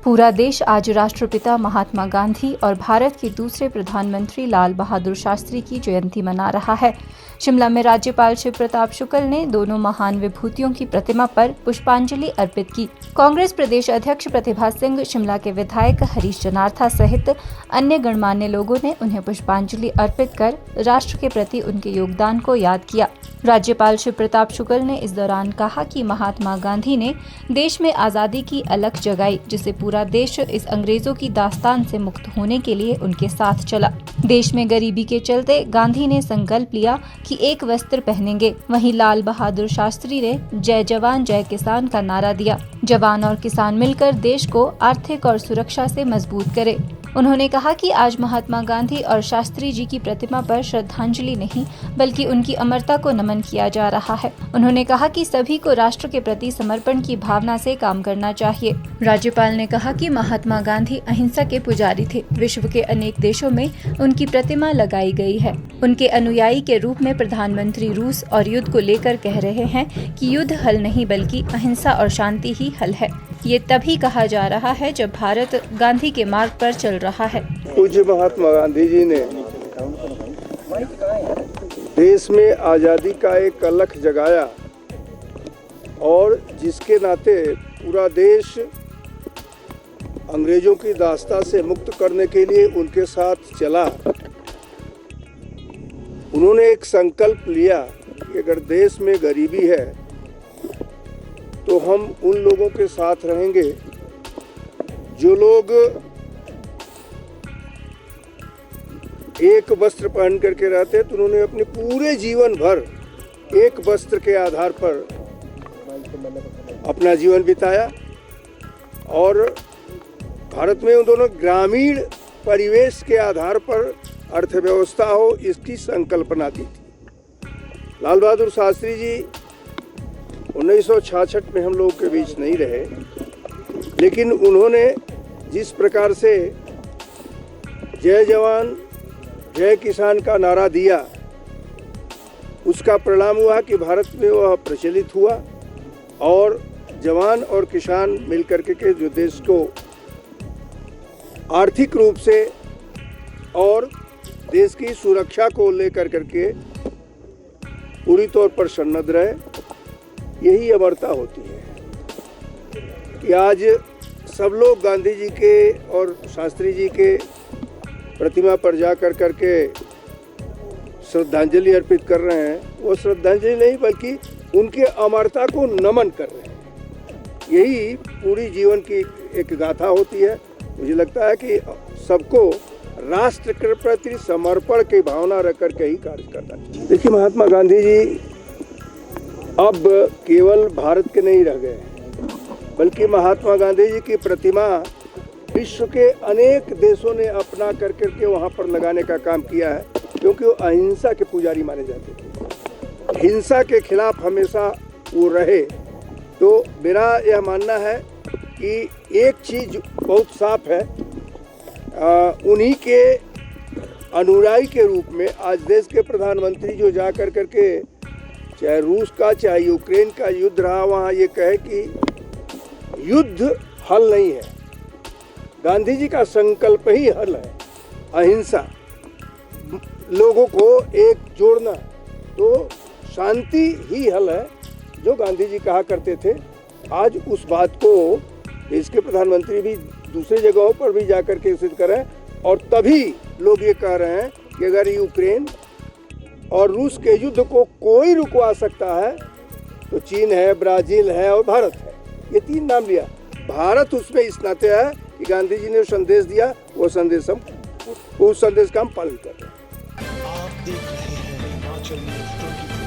पूरा देश आज राष्ट्रपिता महात्मा गांधी और भारत के दूसरे प्रधानमंत्री लाल बहादुर शास्त्री की जयंती मना रहा है। शिमला में राज्यपाल शिव प्रताप शुक्ल ने दोनों महान विभूतियों की प्रतिमा पर पुष्पांजलि अर्पित की। कांग्रेस प्रदेश अध्यक्ष प्रतिभा सिंह, शिमला के विधायक हरीश जनार्था सहित अन्य गणमान्य लोगों ने उन्हें पुष्पांजलि अर्पित कर राष्ट्र के प्रति उनके योगदान को याद किया। राज्यपाल शिव प्रताप शुक्ल ने इस दौरान कहा कि महात्मा गांधी ने देश में आजादी की अलख जगाई, जिससे पूरा देश इस अंग्रेजों की दास्तान से मुक्त होने के लिए उनके साथ चला। देश में गरीबी के चलते गांधी ने संकल्प लिया कि एक वस्त्र पहनेंगे। वहीं लाल बहादुर शास्त्री ने जय जवान जय किसान का नारा दिया। जवान और किसान मिलकर देश को आर्थिक और सुरक्षा से मजबूत करे। उन्होंने कहा कि आज महात्मा गांधी और शास्त्री जी की प्रतिमा पर श्रद्धांजलि नहीं बल्कि उनकी अमरता को नमन किया जा रहा है। उन्होंने कहा कि सभी को राष्ट्र के प्रति समर्पण की भावना से काम करना चाहिए। राज्यपाल ने कहा कि महात्मा गांधी अहिंसा के पुजारी थे। विश्व के अनेक देशों में उनकी प्रतिमा लगाई गई है। उनके अनुयायी के रूप में प्रधानमंत्री रूस और युद्ध को लेकर कह रहे हैं कि युद्ध हल नहीं बल्कि अहिंसा और शांति ही हल है। ये तभी कहा जा रहा है जब भारत गांधी के मार्ग पर चल रहा है। पूज्य महात्मा गांधी जी ने देश में आज़ादी का एक अलख जगाया और जिसके नाते पूरा देश अंग्रेजों की दास्तां से मुक्त करने के लिए उनके साथ चला। उन्होंने एक संकल्प लिया कि अगर देश में गरीबी है तो हम उन लोगों के साथ रहेंगे जो लोग एक वस्त्र पहन करके रहते। तो उन्होंने अपने पूरे जीवन भर एक वस्त्र के आधार पर अपना जीवन बिताया और भारत में उन दोनों ग्रामीण परिवेश के आधार पर अर्थव्यवस्था हो, इसकी संकल्पना दी थी। लाल बहादुर शास्त्री जी 1966 में हम लोगों के बीच नहीं रहे, लेकिन उन्होंने जिस प्रकार से जय जवान जय किसान का नारा दिया, उसका परिणाम हुआ कि भारत में वह प्रचलित हुआ और जवान और किसान मिलकर के जो देश को आर्थिक रूप से और देश की सुरक्षा को लेकर करके पूरी तौर पर सन्नद्ध रहे। यही अमरता होती है कि आज सब लोग गांधी जी के और शास्त्री जी के प्रतिमा पर जा कर करके श्रद्धांजलि अर्पित कर रहे हैं। वो श्रद्धांजलि नहीं बल्कि उनके अमरता को नमन कर रहे हैं। यही पूरी जीवन की एक गाथा होती है। मुझे लगता है कि सबको राष्ट्र के प्रति समर्पण की भावना रख कर के ही कार्य करना चाहिए। देखिए, महात्मा गांधी जी अब केवल भारत के नहीं रह गए, बल्कि महात्मा गांधी जी की प्रतिमा विश्व के अनेक देशों ने अपना कर करके वहाँ पर लगाने का काम किया है, क्योंकि वो अहिंसा के पुजारी माने जाते थे। हिंसा के खिलाफ हमेशा वो रहे। तो मेरा यह मानना है कि एक चीज़ बहुत साफ है, उन्हीं के अनुयायी के रूप में आज देश के प्रधानमंत्री जो जा कर करके चाहे रूस का चाहे यूक्रेन का युद्ध रहा, वहाँ ये कहे कि युद्ध हल नहीं है, गांधी जी का संकल्प ही हल है, अहिंसा, लोगों को एक जोड़ना, तो शांति ही हल है जो गांधी जी कहा करते थे। आज उस बात को देश के प्रधानमंत्री भी दूसरे जगहों पर भी जाकर के सिद्ध करें और तभी लोग ये कह रहे हैं कि अगर यूक्रेन और रूस के युद्ध को कोई रुकवा सकता है तो चीन है, ब्राज़ील है और भारत है। ये तीन नाम लिया। भारत उसमें इस नाते है कि गांधी जी ने संदेश दिया, वो संदेश हम उस संदेश का हम पालन कर रहे हैं। आप देख रहे हैं हिमाचल न्यूज़ 24।